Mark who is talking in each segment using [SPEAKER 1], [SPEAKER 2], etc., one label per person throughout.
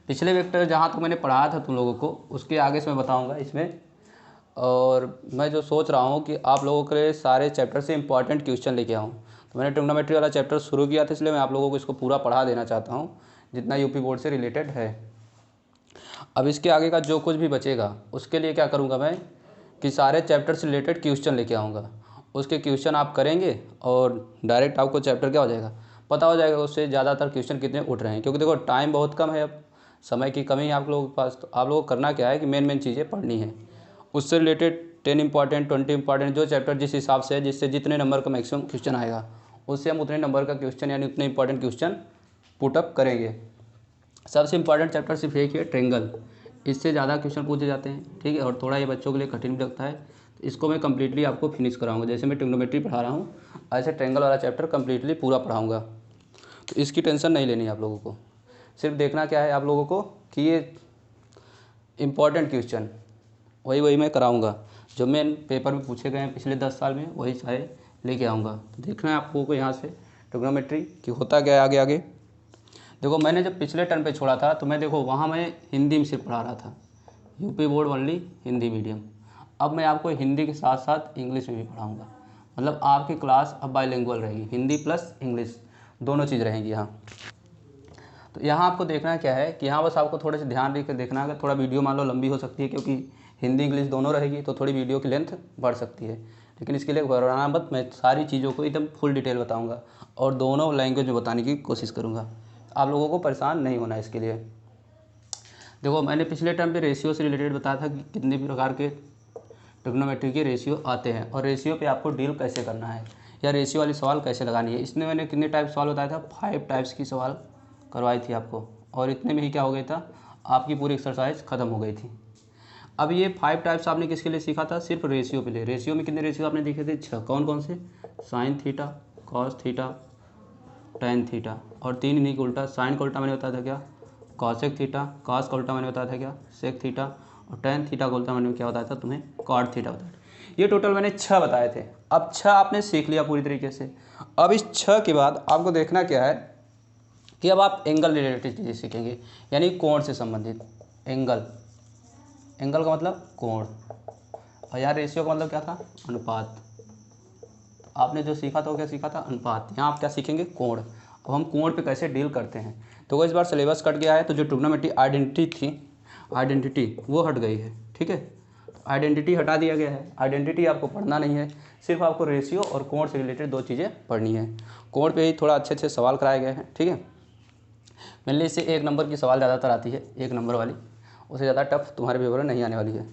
[SPEAKER 1] पिछले वेक्टर जहाँ तक मैंने पढ़ाया था तुम लोगों को उसके आगे से मैं बताऊँगा इसमें। और मैं जो सोच रहा हूँ कि आप लोगों के लिए सारे चैप्टर से इंपॉर्टेंट क्वेश्चन लेके आऊँ। तो मैंने ट्रिग्नोमेट्री वाला चैप्टर शुरू किया था, इसलिए मैं आप लोगों को इसको पूरा पढ़ा देना चाहता हूँ जितना यूपी बोर्ड से रिलेटेड है। अब इसके आगे का जो कुछ भी बचेगा उसके लिए क्या करूँगा मैं कि सारे चैप्टर से रिलेटेड क्वेश्चन लेके आऊँगा। उसके क्वेश्चन आप करेंगे और डायरेक्ट आपको चैप्टर क्या हो जाएगा, पता हो जाएगा उससे ज़्यादातर क्वेश्चन कितने उठ रहे हैं। क्योंकि देखो टाइम बहुत कम है, अब समय की कमी है आप लोगों के पास। तो आप लोगों को करना क्या है कि मेन चीज़ें पढ़नी है, उससे रिलेटेड 10 इंपॉर्टेंट 20 इंपॉर्टेंट जो चैप्टर जिस हिसाब से है, जिससे जितने नंबर का मैक्सिमम क्वेश्चन आएगा उससे हम उतने नंबर का क्वेश्चन यानी उतने इंपॉर्टेंट क्वेश्चन पुटअप करेंगे। सबसे इंपॉर्टेंट चैप्टर सिर्फ एक ही है, ट्रेंगल। इससे ज़्यादा क्वेश्चन पूछे जाते हैं, ठीक है। और थोड़ा ये बच्चों के लिए कठिन भी लगता है, तो इसको मैं कंप्लीटली आपको फिनिश कराऊंगा। जैसे मैं ट्रिग्नोमेट्री पढ़ा रहा हूँ ऐसे ट्रेंगल वाला चैप्टर कंप्लीटली पूरा पढ़ाऊँगा। तो इसकी टेंशन नहीं लेनी है आप लोगों को। सिर्फ देखना क्या है आप लोगों को कि ये इम्पॉर्टेंट क्वेश्चन वही मैं कराऊंगा जो मेन पेपर में पूछे गए हैं पिछले 10 साल में, वही सारे लेके आऊँगा। तो देखना है आप लोगों को यहाँ से ट्रिग्नोमेट्री कि होता क्या है आगे आगे। देखो मैंने जब पिछले टर्म पे छोड़ा था तो मैं देखो वहाँ मैं हिंदी में सिर्फ पढ़ा रहा था, UP board only Hindi medium. अब मैं आपको हिंदी के साथ साथ इंग्लिश में भी पढ़ाऊँगा। मतलब आपकी क्लास अब बाईलिंगुअल रहेगी, हिंदी प्लस इंग्लिश दोनों चीज़ रहेंगी यहाँ। तो यहाँ आपको देखना क्या है कि यहाँ बस आपको थोड़े से ध्यान देकर देखना है। थोड़ा वीडियो मान लो लंबी हो सकती है क्योंकि हिंदी इंग्लिश दोनों रहेगी, तो थोड़ी वीडियो की लेंथ बढ़ सकती है। लेकिन इसके लिए घबराना मत, मैं सारी चीज़ों को एकदम फुल डिटेल बताऊँगा और दोनों लैंग्वेज में बताने की कोशिश करूँगा। आप लोगों को परेशान नहीं होना इसके लिए। देखो मैंने पिछले टाइम पे रेशियो से रिलेटेड बताया था कि कितने भी प्रकार के ट्रिग्नोमेट्री के रेशियो आते हैं और रेशियो पे आपको डील कैसे करना है या रेशियो वाली सवाल कैसे लगानी है। इसमें मैंने कितने टाइप सवाल बताया था, 5 टाइप्स की सवाल करवाई थी आपको, और इतने में ही क्या हो गया था, आपकी पूरी एक्सरसाइज ख़त्म हो गई थी। अब ये 5 टाइप्स आपने किसके लिए सीखा था, सिर्फ रेशियो पे लिए। रेशियो में कितने रेशियो आपने देखे थे, 6। कौन कौन से, sign theta, cos theta, tan theta, और 3 इन्हीं का उल्टा। साइन का उल्टा मैंने बताया था क्या, कॉसेक थीटा, कॉस का उल्टा मैंने बताया था क्या, सेक थीटा, और टेन थीटा का उल्टा मैंने क्या बताया था तुम्हें, कॉट थीटा बताया। ये टोटल मैंने 6 बताए थे। अब 6 आपने सीख लिया पूरी तरीके से। अब इस 6 के बाद आपको देखना क्या है कि अब आप एंगल रिलेटेड चीज़ें सीखेंगे, यानी कोण से संबंधित। एंगल, एंगल का मतलब कोण, और यार रेशियो का मतलब क्या था, अनुपात। आपने जो सीखा था वो क्या सीखा था, अनुपात। यहाँ आप क्या सीखेंगे, कोण। अब हम कोण पे कैसे डील करते हैं। तो वो इस बार सिलेबस कट गया है, तो जो ट्रिग्नोमेट्री आइडेंटिटी थी, आइडेंटिटी वो हट गई है, ठीक है। आइडेंटिटी हटा दिया गया है, आइडेंटिटी आपको पढ़ना नहीं है, सिर्फ आपको रेशियो और कोण से रिलेटेड 2 चीज़ें पढ़नी है। कोण पे ही थोड़ा अच्छे अच्छे सवाल कराए गए हैं, ठीक है। मेनली इससे 1 नंबर की सवाल ज़्यादातर आती है, 1 नंबर वाली, उससे ज़्यादा टफ तुम्हारे पेपर में नहीं आने वाली है।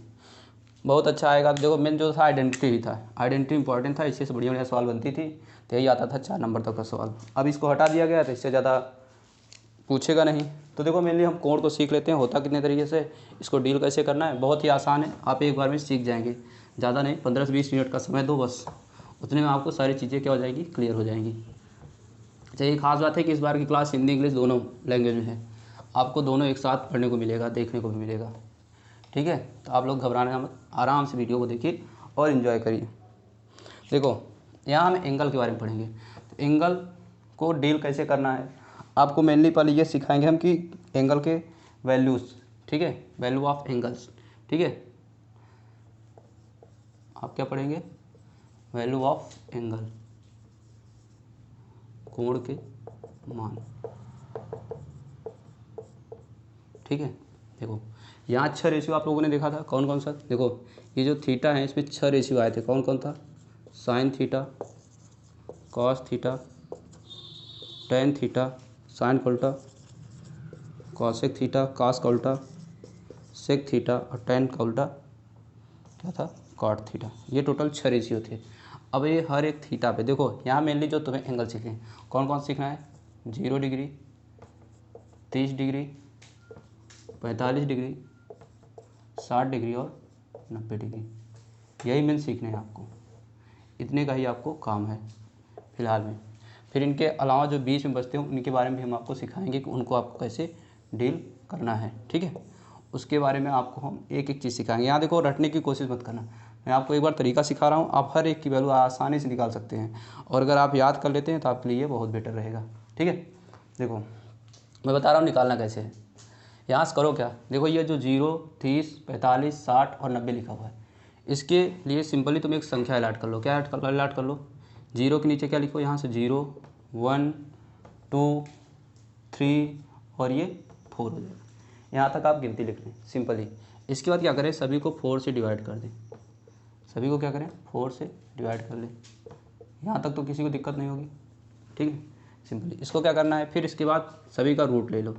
[SPEAKER 1] बहुत अच्छा आएगा। देखो मेन जो था आइडेंटिटी ही था, आइडेंटिटी इंपॉर्टेंट था, इससे बढ़िया बढ़िया सवाल बनती थी, तो यही आता था 4 नंबर तक का सवाल। अब इसको हटा दिया गया तो इससे ज़्यादा पूछेगा नहीं। तो देखो मेनली हम कोण को सीख लेते हैं, होता कितने तरीके से, इसको डील कैसे करना है, बहुत ही आसान है, आप एक बार में सीख जाएंगे। ज़्यादा नहीं, 15 से 20 मिनट का समय दो बस, उतने में आपको सारी चीज़ें क्या हो जाएगी, क्लियर हो जाएंगी। अच्छा ये खास बात है कि इस बार की क्लास हिंदी इंग्लिश दोनों लैंग्वेज में है, आपको दोनों एक साथ पढ़ने को मिलेगा, देखने को भी मिलेगा, ठीक है। तो आप लोग घबराने मत, आराम से वीडियो को देखिए और इन्जॉय करिए। देखो यहाँ हम एंगल के बारे में पढ़ेंगे, तो एंगल को डील कैसे करना है आपको मेनली पहले ये सिखाएंगे हम कि एंगल के वैल्यूज़, ठीक है, वैल्यू ऑफ एंगल्स, ठीक है। आप क्या पढ़ेंगे, वैल्यू ऑफ एंगल, कोण के मान, ठीक है। देखो यहाँ 6 रेशियो आप लोगों ने देखा था, कौन कौन सा, देखो ये जो थीटा है इसमें 6 रेशियो आए थे, कौन कौन था, sine theta, cos theta, tan theta, sine का उल्टा, कॉसेक थीटा, कॉस का उल्टा, सेक थीटा, और टेन का उल्टा क्या था, कॉट थीटा। ये टोटल 6 रेशियो थे। अब ये हर एक थीटा पे देखो, यहाँ मेनली जो तुम्हें एंगल सीखे कौन कौन सीखना है, 0 डिग्री, 30 डिग्री, 45 डिग्री, 60 डिग्री और 90 डिग्री, यही मेन सीखने हैं आपको। इतने का ही आपको काम है फ़िलहाल में। फिर इनके अलावा जो बीच में बचते हैं उनके बारे में भी हम आपको सिखाएंगे कि उनको आपको कैसे डील करना है, ठीक है। उसके बारे में आपको हम एक एक चीज़ सिखाएंगे। यहाँ देखो रटने की कोशिश मत करना, मैं आपको एक बार तरीका सिखा रहा हूँ, आप हर एक की वैल्यू आसानी से निकाल सकते हैं, और अगर आप याद कर लेते हैं तो आपके लिए बहुत बेटर रहेगा, ठीक है। देखो मैं बता रहा हूँ निकालना कैसे है। यहाँ से करो क्या, देखो ये जो 0, 30, 45, 60 और 90 लिखा हुआ है, इसके लिए सिंपली तुम एक संख्या ऐड कर लो। क्या ऐड कर लो? 0 के नीचे क्या लिखो, यहाँ से 0, 1, 2, 3 और ये 4 हो जाएगा। यहाँ तक आप गिनती लिख लें सिंपली। इसके बाद क्या करें, सभी को 4 से डिवाइड कर दें। सभी को क्या करें, 4 से डिवाइड कर लें। यहाँ तक तो किसी को दिक्कत नहीं होगी, ठीक है। सिंपली इसको क्या करना है, फिर इसके बाद सभी का रूट ले लो।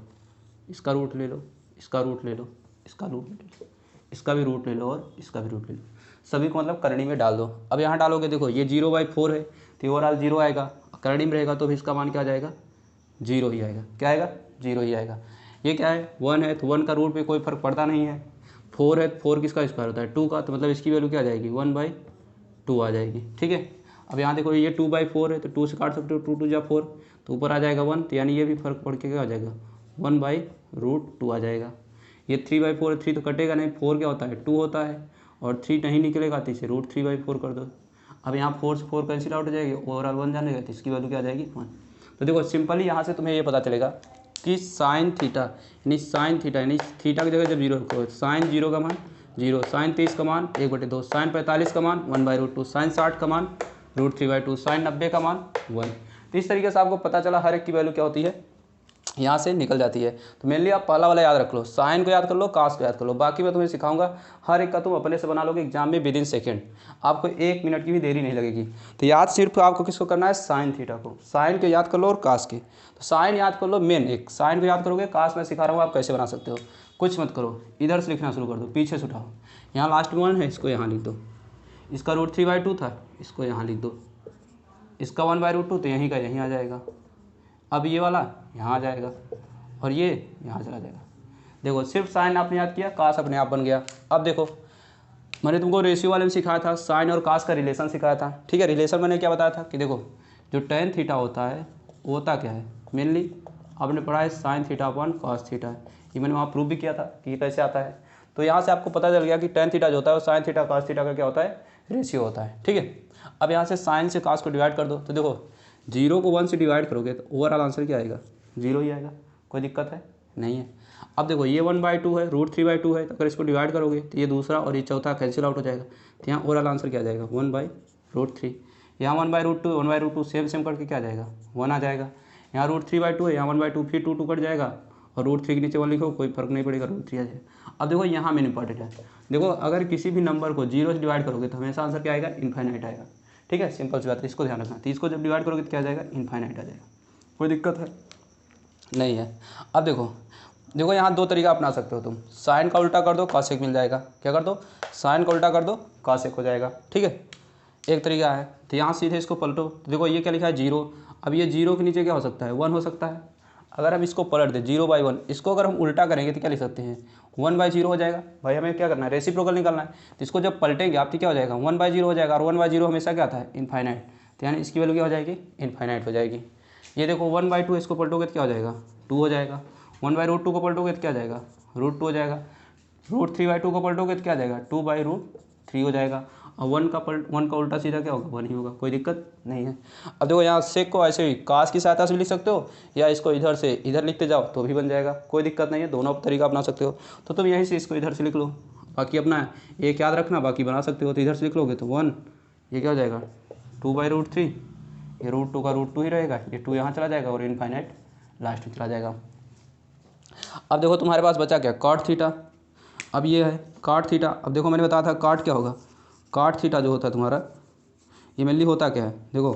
[SPEAKER 1] इसका रूट ले लो, इसका रूट ले लो, इसका रूट ले लो, इसका भी रूट ले लो और इसका भी रूट ले लो। सभी को मतलब करनी में डाल दो। अब यहाँ डालोगे, देखो ये 0/4 है तो ओवरऑल 0 आएगा। करनी में रहेगा तो भी इसका मान क्या आ जाएगा, 0 ही आएगा। क्या आएगा, 0 ही आएगा। ये क्या है, 1 है तो 1 का रूट पे कोई फर्क पड़ता नहीं है। 4 है तो 4 किसका स्क्वायर होता है, 2 का, तो मतलब इसकी वैल्यू क्या आ जाएगी, 1/2 आ जाएगी, ठीक है। अब यहाँ देखो ये 2/4 है तो 2 से काट सकते हो, 2 2 जा 4 तो ऊपर आ जाएगा 1, तो यानी ये भी फर्क पड़ के क्या आ जाएगा, 1/√2 आ जाएगा। ये 3/4 है, 3 तो कटेगा नहीं, 4 क्या होता है, 2 होता है, और 3 नहीं निकलेगा तो इसे √3/4 कर दो। अब यहाँ 4 से 4 कैंसिल आउट हो जाएगी, ओवरऑल 1 जानेगा तो इसकी वैल्यू क्या आ जाएगी, 1। तो देखो सिंपली यहाँ से तुम्हें ये पता चलेगा कि साइन थीटा यानी थीटा की जगह जब 0 रखो, साइन 0 का मान 0, साइन 30 का मान 1/2, साइन 45 का मान 1/√2, साइन 60 का मान √3/2, साइन 90 का मान 1। तो इस तरीके से आपको पता चला हर एक की वैल्यू क्या होती है, यहाँ से निकल जाती है। तो मेनली आप पहला वाला याद रख लो, साइन को याद कर लो, कास को याद कर लो, बाकी मैं तुम्हें सिखाऊंगा हर एक का तुम अपने से बना लोगे एग्जाम में विदिन सेकेंड। आपको 1 मिनट की भी देरी नहीं लगेगी। तो याद सिर्फ आपको किसको करना है, साइन थीटा को। साइन को याद कर लो और कास के। तो साइन याद कर लो मेन, एक साइन को याद करोगे, कास मैं सिखा रहा हूँ आप कैसे बना सकते हो। कुछ मत करो, इधर से लिखना शुरू कर दो, पीछे से उठाओ। यहाँ लास्ट में 1 है, इसको यहाँ लिख दो। इसका √3/2 था, इसको यहाँ लिख दो। इसका 1/√2 तो यहीं का यहीं आ जाएगा। अब ये वाला यहाँ आ जाएगा और ये यहाँ चला जाएगा। देखो सिर्फ साइन आपने याद किया, कास अपने आप बन गया। अब देखो मैंने तुमको रेशियो वाले में सिखाया था, साइन और कास का रिलेशन सिखाया था, ठीक है। रिलेशन मैंने क्या बताया था कि देखो जो tan थीटा होता है वो होता क्या है, मेनली आपने पढ़ा है sine theta upon cos theta. ये मैंने वहाँ प्रूव भी किया था कि कैसे आता है। तो यहाँ से आपको पता चल गया कि tan थीटा जो होता है वो साइन थीटा कॉस थीटा का क्या होता है, रेशियो होता है, ठीक है। अब यहाँ से साइन से कास को डिवाइड कर दो। तो देखो 0 को 1 से डिवाइड करोगे तो ओवरऑल आंसर क्या आएगा, 0 ही आएगा। कोई दिक्कत है नहीं है। अब देखो ये 1/2 है, √3/2 है, तो अगर इसको डिवाइड करोगे तो ये दूसरा और ये चौथा कैंसिल आउट हो जाएगा। तो यहाँ ओवरऑल आंसर क्या आ जाएगा, 1/√3। यहाँ 1/√2 1/√2 सेम करके क्या आ जाएगा, 1 आ जाएगा। यहाँ √3/2 है, यहाँ 1/2 फिर 2 कट जाएगा और √3 के नीचे 1 लिखो, कोई फर्क नहीं पड़ेगा, √3 आ जाएगा। अब देखो यहाँ मेन इंपॉर्टेंट है, देखो अगर किसी भी नंबर को 0 से डिवाइड करोगे तो हमेशा आंसर क्या आएगा, इनफाइनाइट आएगा, ठीक है। सिंपल सी बात है, इसको ध्यान रखना। तो इसको जब डिवाइड करोगे तो क्या आ जाएगा, इनफाइनाइट आ जाएगा। कोई दिक्कत है नहीं है। अब देखो यहाँ 2 तरीका अपना सकते हो तुम। साइन का उल्टा कर दो, कॉसेक मिल जाएगा। क्या कर दो, साइन का उल्टा कर दो, कॉसेक हो जाएगा, ठीक है। एक तरीका है। तो यहाँ सीधे इसको पलटो। तो देखो ये क्या लिखा है, 0। अब ये 0 के नीचे क्या हो सकता है, 1 हो सकता है। अगर हम इसको पलट दें 0/1, इसको अगर हम उल्टा करेंगे तो क्या लिख सकते हैं, 1/0 हो जाएगा। भाई हमें क्या करना है, रेसिप्रोकल निकालना है। तो इसको जब पलटेंगे आप तो क्या हो जाएगा, 1/0 हो जाएगा। और 1/0 हमेशा क्या आता है, इनफाइनाइट। तो यानी इसकी वैल्यू क्या हो जाएगी, इनफाइनाइट हो जाएगी। ये देखो 1/2 इसको पलटोगे तो क्या हो जाएगा, 2 हो जाएगा। 1/√2 को पलटोगे तो क्या आ जाएगा, √2 हो जाएगा। √3/2 को पलटोगे तो क्या आ जाएगा, 2/√3 हो जाएगा। और 1 का उल्टा सीधा क्या होगा, 1 ही होगा। कोई दिक्कत नहीं है। अब देखो यहाँ सेक को ऐसे ही कास की सहायता से भी लिख सकते हो, या इसको इधर से इधर लिखते जाओ तो भी बन जाएगा। कोई दिक्कत नहीं है, दोनों तरीका अपना सकते हो। तो तुम यहीं से इसको इधर से लिख लो, बाकी अपना एक याद रखना, बाकी बना सकते हो। तो इधर से लिख लोगे तो 1, ये क्या हो जाएगा 2/√3, ये √2 का √2 ही रहेगा, ये 2 यहाँ चला जाएगा और इनफाइनाइट लास्ट में चला जाएगा। अब देखो तुम्हारे पास बचा क्या, कॉट थीटा। अब ये है कॉट थीटा। अब देखो मैंने बताया था कॉट क्या होगा, कॉट थीटा जो होता है तुम्हारा, ये मेनली होता क्या है, देखो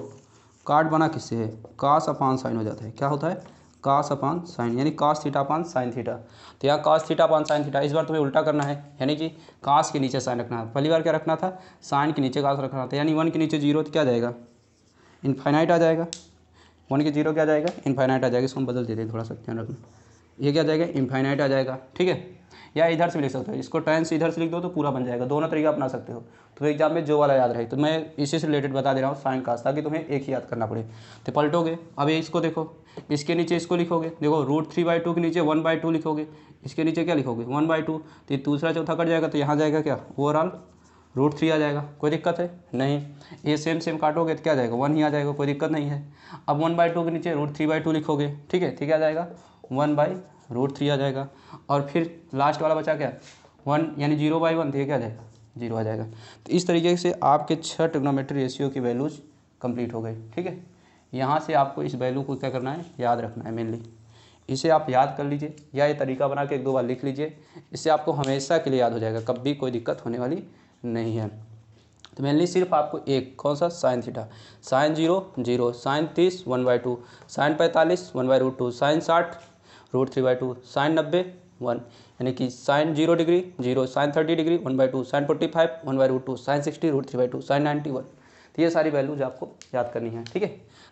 [SPEAKER 1] कॉट बना किससे है, कास अपान साइन हो जाता है। क्या होता है, कास अपान साइन, यानी cos theta upon sine theta. तो यहाँ cos theta upon sine theta, इस बार तुम्हें उल्टा करना है, यानी कि कास के नीचे साइन रखना है। पहली बार क्या रखना था, साइन के नीचे कास रखना था। यानी 1 के नीचे 0 तो क्या आ जाएगा, इनफाइनाइट आ जाएगा। 1 के 0 क्या आ जाएगा, इनफाइनाइट आ जाएगा। इसको हम बदल देते हैं, थोड़ा सा ध्यान रखना। ये क्या आ जाएगा, इनफाइनाइट आ जाएगा, ठीक है। या इधर से भी लिख सकते हो, इसको tan से इधर से लिख दो तो पूरा बन जाएगा। दोनों तरीका अपना सकते हो। तो एग्जाम में जो वाला याद रहे, तो मैं इसी से रिलेटेड बता दे रहा हूँ साइन कास, ताकि तुम्हें एक ही याद करना पड़े। तो पलटोगे, अब ये इसको देखो, इसके नीचे इसको लिखोगे, देखो √3/2 के नीचे 1/2 लिखोगे, इसके नीचे क्या लिखोगे 1/2। तो ये दूसरा चौथा कट जाएगा, तो यहाँ जाएगा क्या, ओवरऑल √3 आ जाएगा। कोई दिक्कत है नहीं। ये सेम काटोगे तो क्या आ जाएगा, 1 ही आ जाएगा। कोई दिक्कत नहीं है। अब 1/2 के नीचे √3/2 लिखोगे, ठीक है। ठीक आ जाएगा 1/√3। √3 आ जाएगा। और फिर लास्ट वाला बचा क्या, 1, यानी 0/1, तो ये क्या आ जाएगा, 0 आ जाएगा। तो इस तरीके से आपके 6 ट्रिग्नोमेट्री रेशियो की वैल्यूज कंप्लीट हो गई। ठीक है, यहाँ से आपको इस वैल्यू को क्या करना है, याद रखना है मेनली। इसे आप याद कर लीजिए या ये तरीका बना के 1-2 बार लिख लीजिए, इससे आपको हमेशा के लिए याद हो जाएगा, कभी कोई दिक्कत होने वाली नहीं है। तो मेनली सिर्फ आपको एक कौन सा, sine theta, sine 0 0, sine 30 1/2, sine 45 1/√2, sine 60 √3/2, sine 90 1, यानी कि sine 0 degree 0, sine 30 degree 1/2, sine 45 1/√2, sine 60 √3/2, sine 90 1। तो ये सारी वैल्यूज आपको याद करनी है। ठीक है,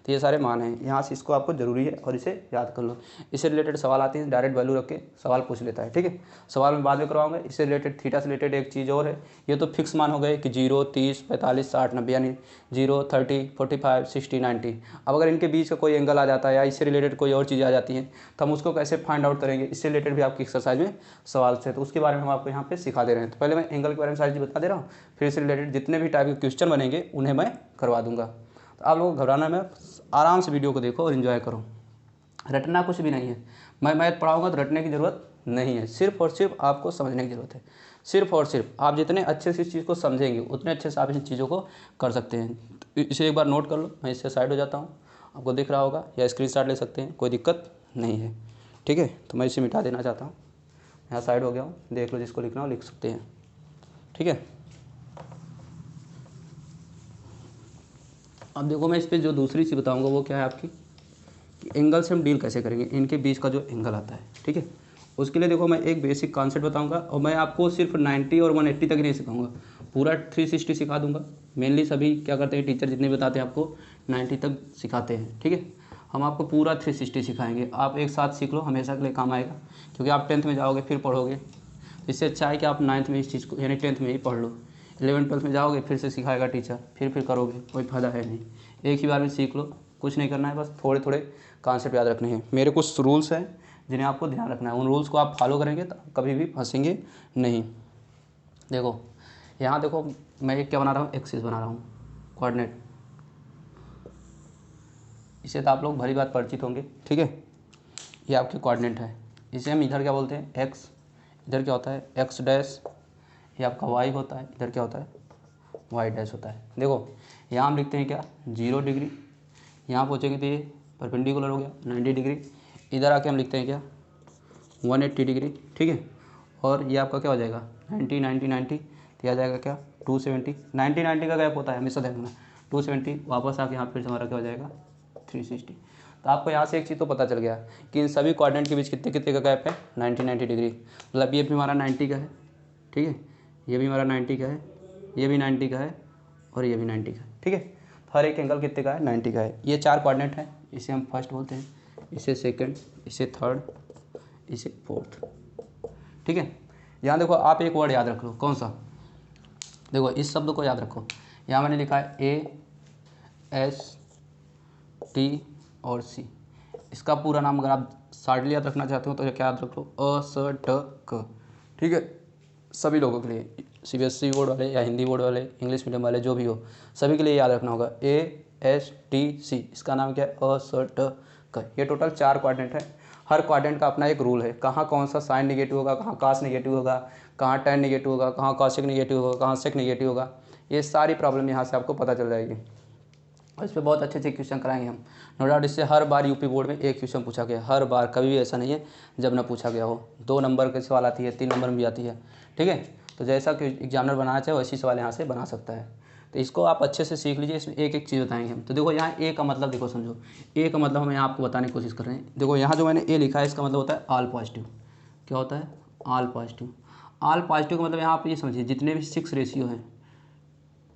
[SPEAKER 1] तो ये सारे मान हैं, यहाँ से इसको आपको जरूरी है और इसे याद कर लो। इससे रिलेटेड सवाल आते हैं, डायरेक्ट वैल्यू रख के सवाल पूछ लेता है। ठीक है, सवाल में बाद में करवाऊंगा। इससे रिलेटेड थीटा से रिलेटेड एक चीज़ और है, ये तो फिक्स मान हो गए कि 0 30 45 60 90, यानी 0 30 45 60 90। अब अगर इनके बीच का कोई एंगल आ जाता है या इससे रिलेटेड कोई और चीज़ आ जाती है तो हम उसको कैसे फाइंड आउट करेंगे, इससे रिलेटेड भी आपकी एक्सरसाइज में सवाल से, तो उसके बारे में हम आपको यहाँ पे सिखा दे रहे हैं। तो पहले मैं एंगल के बारे में सारी चीज़ बता दे रहा हूँ, फिर इससे रिलेटेड जितने भी टाइप के क्वेश्चन बनेंगे उन्हें मैं करवा दूंगा। तो आप लोगों को घबराना में, आराम से वीडियो को देखो और इन्जॉय करो, रटना कुछ भी नहीं है। मैं मैथ पढ़ाऊँगा तो रटने की ज़रूरत नहीं है, सिर्फ और सिर्फ आपको समझने की ज़रूरत है। सिर्फ और सिर्फ आप जितने अच्छे से इस चीज़ को समझेंगे उतने अच्छे से आप इन चीज़ों को कर सकते हैं। तो इसे एक बार नोट कर लो, मैं इससे साइड हो जाता हूँ, आपको दिख रहा होगा, या स्क्रीनशॉट ले सकते हैं, कोई दिक्कत नहीं है। ठीक है, तो मैं इसे मिटा देना चाहता हूँ, यहाँ साइड हो गया हूँ, देख लो, जिसको लिखना हो लिख सकते हैं। ठीक है, अब देखो मैं इस पर जो दूसरी चीज़ बताऊँगा वो क्या है आपकी, कि एंगल से हम डील कैसे करेंगे, इनके बीच का जो एंगल आता है। ठीक है, उसके लिए देखो मैं एक बेसिक कॉन्सेप्ट बताऊंगा, और मैं आपको सिर्फ 90 और 180 तक नहीं सिखाऊंगा, पूरा 360 सिखा दूंगा। मेनली सभी क्या करते हैं, टीचर जितने बताते हैं आपको 90 तक सिखाते हैं। ठीक है, हम आपको पूरा 360 सिखाएंगे, आप एक साथ सीख लो, हमेशा के लिए काम आएगा, क्योंकि आप 10th में जाओगे फिर पढ़ोगे। इससे अच्छा है कि आप 9th में इस चीज़ को, यानी 10th में ही पढ़ लो। 11th 12th में जाओगे फिर से सिखाएगा टीचर, फिर करोगे, कोई फ़ायदा है नहीं। एक ही बार में सीख लो, कुछ नहीं करना है, बस थोड़े थोड़े कॉन्सेप्ट याद रखने हैं। मेरे कुछ रूल्स हैं जिन्हें आपको ध्यान रखना है, उन रूल्स को आप फॉलो करेंगे तो कभी भी फंसेंगे नहीं। देखो यहाँ देखो, मैं एक क्या बना रहा हूँ, एक्सिस बना रहा हूँ, कोऑर्डिनेट। इसे तो आप लोग भली बात परिचित होंगे। ठीक है, ये आपके कोऑर्डिनेट है, इसे हम इधर क्या बोलते हैं, एक्स, इधर क्या होता है एक्स डैश, ये आपका वाई होता है, इधर क्या होता है वाई डैश होता है। देखो यहाँ हम लिखते हैं क्या, 0 डिग्री, यहाँ पहुँचेंगे तो ये परपेंडिकुलर हो गया 90 डिग्री, इधर आके हम लिखते हैं क्या 180 डिग्री। ठीक है, और ये आपका क्या हो जाएगा 90 90 90, तो आ जाएगा क्या 270, 90 90 का गैप होता है हमेशा देखना, 270, वापस आके यहाँ फिर से हमारा क्या हो जाएगा 360। तो आपको यहाँ से एक चीज़ तो पता चल गया कि इन सभी कोऑर्डिनेट के बीच कितने कितने का गैप है, 90 90 डिग्री। मतलब ये भी हमारा 90 का है। ठीक है, ये भी हमारा 90 का है, ये भी 90 का है, और ये भी 90 का है। ठीक है, तो हर एक एंगल कितने का है, 90 का है। ये 4 कोऑर्डिनेट हैं, इसे हम फर्स्ट बोलते हैं, इसे सेकंड, इसे थर्ड, इसे फोर्थ। ठीक है, यहाँ देखो आप एक वर्ड याद रख लो, कौन सा, देखो इस शब्द को याद रखो। यहाँ मैंने लिखा है AST और C। इसका पूरा नाम अगर आप शार्टली याद रखना चाहते हो तो क्या याद रख लो, ASTK। ठीक है, सभी लोगों के लिए, CBSE बोर्ड वाले या हिंदी बोर्ड वाले, इंग्लिश मीडियम वाले, जो भी हो, सभी के लिए याद रखना होगा ASTC। इसका नाम क्या है, ASTK। ये टोटल 4 कोऑर्डिनेट है। हर क्वाड्रेंट का अपना एक रूल है, कहाँ कौन सा साइन निगेटिव होगा, कहाँ कास निगेटिव होगा, कहाँ टेन निगेटिव होगा, कहाँ कॉसेक निगेटिव होगा, कहाँ सेक निगेटिव होगा। ये सारी प्रॉब्लम यहाँ से आपको पता चल जाएगी, और इस पर बहुत अच्छे अच्छे क्वेश्चन कराएंगे हम, नो डाउट। इससे हर बार यूपी बोर्ड में एक क्वेश्चन पूछा गया, हर बार, कभी भी ऐसा नहीं है जब ना पूछा गया हो। 2 नंबर के सवाल आती है, 3 नंबर में भी आती है। ठीक है, तो जैसा कि एग्जामिनर बनाना चाहे वैसी सवाल यहाँ से बना सकता है। तो इसको आप अच्छे से सीख लीजिए, इसमें एक एक चीज़ बताएंगे हम। तो देखो यहाँ ए का मतलब, देखो समझो, ए का मतलब हम यहाँ आपको बताने की कोशिश कर रहे हैं। देखो यहाँ जो मैंने ए लिखा है इसका मतलब होता है ऑल पॉजिटिव। क्या होता है, ऑल पॉजिटिव। ऑल पॉजिटिव का मतलब यहाँ आप ये समझिए, जितने भी 6 रेशियो हैं,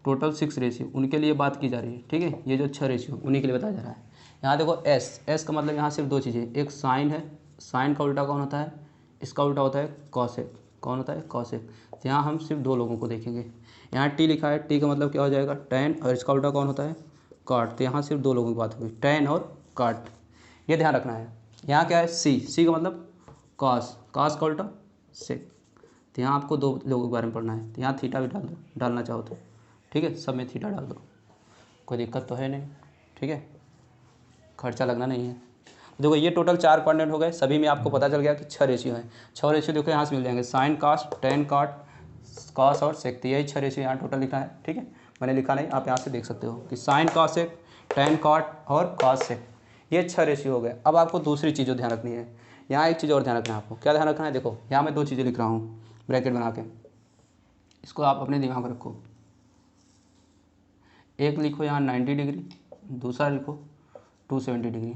[SPEAKER 1] टोटल 6 रेशियो, उनके लिए बात की जा रही है। ठीक है, ये जो 6 रेशियो उन्हीं के लिए बताया जा रहा है। यहाँ देखो एस का मतलब यहाँ सिर्फ 2 चीज़ें, एक साइन है, साइन का उल्टा कौन होता है, इसका उल्टा होता है कॉसेक। कौन होता है, कॉसेक। तो यहाँ हम सिर्फ 2 लोगों को देखेंगे। यहाँ टी लिखा है, टी का मतलब क्या हो जाएगा टैन, और इसका उल्टा कौन होता है काट। तो यहाँ सिर्फ 2 लोगों की बात होगी, टैन और काट, ये ध्यान रखना है। यहाँ क्या है सी का मतलब कॉस, कॉस का उल्टा सेक। तो यहाँ आपको 2 लोगों के बारे में पढ़ना है। तो यहाँ थीटा भी डाल दो, डालना चाहो तो। ठीक है, सब में थीटा डाल दो, कोई दिक्कत तो है नहीं। ठीक है, खर्चा लगना नहीं है। देखो ये टोटल 4 कोऑर्डिनेट हो गए, सभी में आपको पता चल गया कि 6 रेशियो है। 6 रेशियो देखो यहाँ से मिल जाएंगे, sine cos, tan cot, cos और सेक, यही 6 रेशियो यहाँ टोटल लिखा है। ठीक है, मैंने लिखा नहीं, आप यहाँ से देख सकते हो कि sine cos sec, tan cot और कॉस सेक, ये 6 रेशियो हो गए। अब आपको दूसरी चीज़ ध्यान रखनी है, यहाँ एक चीज़ और ध्यान रखना है आपको। क्या ध्यान रखना है, देखो यहाँ मैं 2 चीज़ें लिख रहा हूँ ब्रैकेट बना के, इसको आप अपने दिमाग में रखो। एक लिखो यहाँ 90 डिग्री, दूसरा लिखो 270 डिग्री,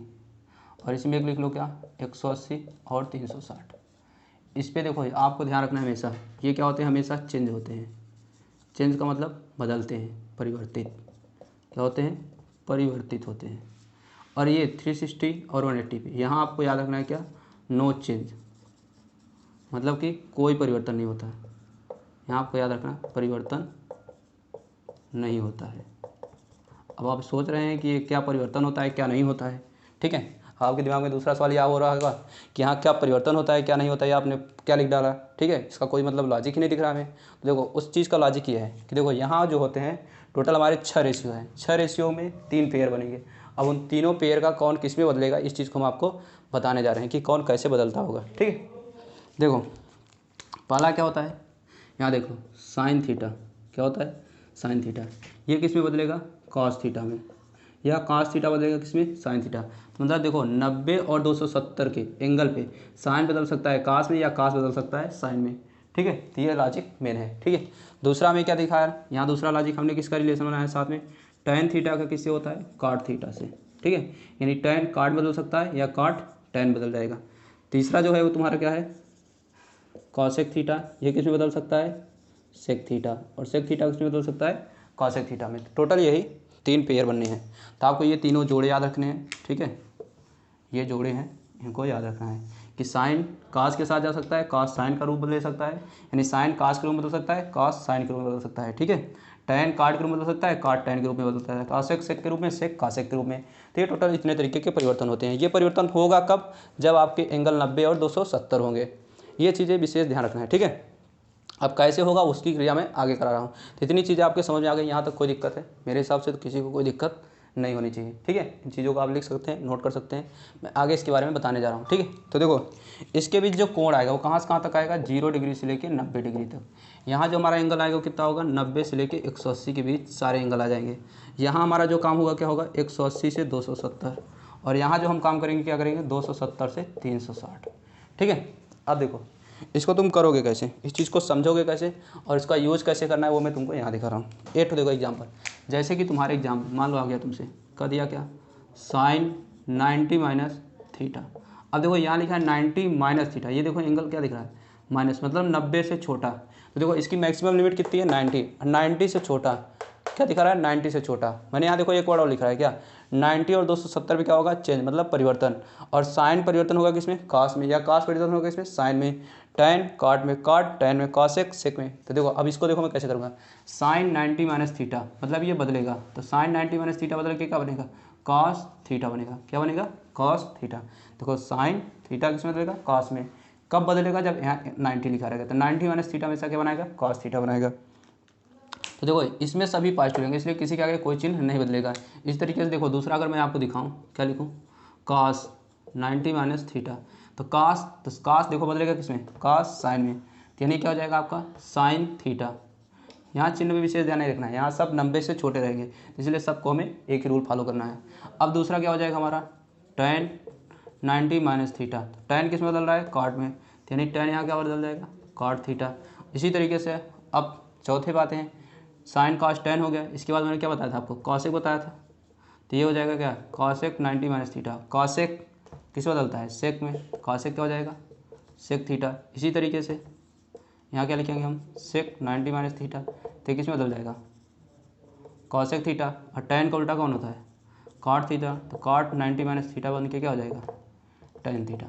[SPEAKER 1] और इसमें एक लिख लो क्या 180 और 360। इस पे देखो आपको ध्यान रखना है हमेशा, ये क्या होते हैं, हमेशा चेंज होते हैं। चेंज का मतलब बदलते हैं, परिवर्तित। क्या होते हैं, परिवर्तित होते हैं। और ये 360 और 180 पे यहाँ आपको याद रखना है क्या, नो चेंज, मतलब कि कोई परिवर्तन नहीं होता है। यहाँ आपको याद रखना परिवर्तन नहीं होता है। अब आप सोच रहे हैं कि ये क्या परिवर्तन होता है, क्या नहीं होता है। ठीक है, आपके दिमाग में दूसरा सवाल यह हो रहा होगा कि यहाँ क्या परिवर्तन होता है, क्या नहीं होता है, आपने क्या लिख डाला। ठीक है, इसका कोई मतलब लॉजिक ही नहीं दिख रहा हमें। तो देखो उस चीज़ का लॉजिक ये है कि देखो यहाँ जो होते हैं टोटल हमारे 6 रेशियो हैं, 6 रेशियो में 3 पेयर बनेंगे। अब उन तीनों पेयर का कौन किस में बदलेगा, इस चीज़ को हम आपको बताने जा रहे हैं कि कौन कैसे बदलता होगा। ठीक है, देखो पहला क्या होता है, यहाँ देखो साइन थीटा, क्या होता है, साइन थीटा, ये किस में बदलेगा, कॉस थीटा में, या कॉस थीटा बदलेगा किस में, साइन थीटा। मतलब देखो 90 और 270 के एंगल पे साइन बदल सकता है कॉस में, या कॉस बदल सकता है साइन में। ठीक है, तो ये लॉजिक मेन है। ठीक है, दूसरा में क्या दिखाया, यहाँ दूसरा लॉजिक हमने किसका रिलेशन बनाया साथ में, tan थीटा का किससे होता है, cot थीटा से। ठीक है, यानी tan cot बदल सकता है या cot tan बदल जाएगा। तीसरा जो है वो तुम्हारा क्या है, कॉसेक थीटा, ये किस में बदल सकता है, सेक थीटा, और सेक थीटा किस में बदल सकता है, कॉसेक थीटा में। टोटल यही 3 पेयर बनने हैं, तो आपको ये तीनों जोड़े याद रखने हैं। ठीक है, ये जोड़े हैं, इनको याद रखना है कि साइन कास के साथ जा सकता है, कास साइन का रूप बदल सकता है, यानी साइन कास के रूप में बदल सकता है, कास साइन के रूप में बदल सकता है। ठीक है, टैन काट के रूप में बदल सकता है, काट टैन के रूप में बदल सकता है, कासेक सेक के रूप में, सेक कासेक के रूप में। तो ये टोटल इतने तरीके के परिवर्तन होते हैं। ये परिवर्तन होगा कब, जब आपके एंगल 90 और 270 होंगे। ये चीज़ें विशेष ध्यान रखना है। ठीक है, अब कैसे होगा उसकी क्रिया मैं आगे करा रहा हूँ। तो इतनी चीज़ें आपके समझ में आ गई, यहाँ तक कोई दिक्कत है मेरे हिसाब से तो किसी को कोई दिक्कत नहीं होनी चाहिए। ठीक है, इन चीज़ों को आप लिख सकते हैं, नोट कर सकते हैं, मैं आगे इसके बारे में बताने जा रहा हूँ। ठीक है, तो देखो इसके बीच जो कोण आएगा वो कहाँ से कहाँ तक आएगा, 0 डिग्री से लेकर 90 डिग्री तक। यहाँ जो हमारा एंगल आएगा वो कितना होगा, 90 से लेकर 180 के बीच सारे एंगल आ जाएंगे। यहाँ हमारा जो काम होगा क्या होगा, 180 से 270, और यहाँ जो हम काम करेंगे क्या करेंगे, 270 से 360। ठीक है, अब देखो इसको तुम करोगे कैसे, इस चीज़ को समझोगे कैसे और इसका यूज़ कैसे करना है वो मैं तुमको यहाँ दिखा रहा हूँ। एक देखो एग्जाम्पल, जैसे कि तुम्हारे एग्जाम मान लो आ गया तुमसे, कर दिया क्या, साइन 90 माइनस थीटा। अब देखो यहाँ लिखा है 90 माइनस थीटा, ये देखो एंगल क्या दिख रहा है, माइनस, मतलब 90 से छोटा। तो देखो इसकी मैक्सिमम लिमिट कितनी है, 90, 90 से छोटा क्या दिखा रहा है, 90 से छोटा। मैंने यहाँ देखो एक वर्ड और लिखा है क्या, 90 और 270 में क्या होगा, चेंज, मतलब परिवर्तन। और साइन परिवर्तन होगा किसमें, कास में, या कास परिवर्तन होगा किसमें, साइन में। टैन काट में काट, टैन में कॉसेक, सेक में। तो देखो अब इसको देखो मैं कैसे करूँगा, साइन 90 माइनस थीटा, मतलब ये बदलेगा, तो साइन 90 माइनस थीटा बदल के क्या बनेगा, कॉस थीटा बनेगा। क्या बनेगा, कॉस थीटा। देखो साइन थीटा किस में बदलेगा, कॉस में। कब बदलेगा, जब यहाँ 90 लिखा रहेगा, तो 90 माइनस थीटा में से क्या बनाएगा, कॉस थीटा बनाएगा। तो देखो इसमें सभी पॉजिटिव रहेंगे, इसलिए किसी के आगे कोई चिन्ह नहीं बदलेगा। इस तरीके से देखो दूसरा अगर मैं आपको दिखाऊं, क्या लिखूं, कॉस 90 माइनस थीटा, तो कास देखो बदलेगा किसमें, कास साइन में, तो यानी क्या हो जाएगा आपका साइन थीटा। यहाँ चिन्ह में विशेष ध्यान नहीं रखना है, यहाँ सब 90 से छोटे रहेंगे, इसलिए सबको हमें एक ही रूल फॉलो करना है। अब दूसरा क्या हो जाएगा हमारा, टैन 90 माइनस थीटा, टैन किस में बदल रहा है, कॉट में, तो यानी टैन यहाँ क्या बदल जाएगा, कॉट थीटा। इसी तरीके से अब चौथे बातें हैं, साइन कॉस टैन हो गया, इसके बाद मैंने क्या बताया था आपको, कॉसेक बताया था, तो ये हो जाएगा क्या, कॉसेक 90 माइनस थीटा। कॉसेक किस बदलता है, सेक में, कॉसेक क्या हो जाएगा, सेक थीटा। इसी तरीके से यहाँ क्या लिखेंगे हम, सेक 90 माइनस थीटा, तो किस में बदल जाएगा, कॉसेक थीटा। और टैन का उल्टा कौन होता है, कॉट थीटा, तो कॉट 90 माइनस थीटा बन के क्या हो जाएगा, टैन थीटा।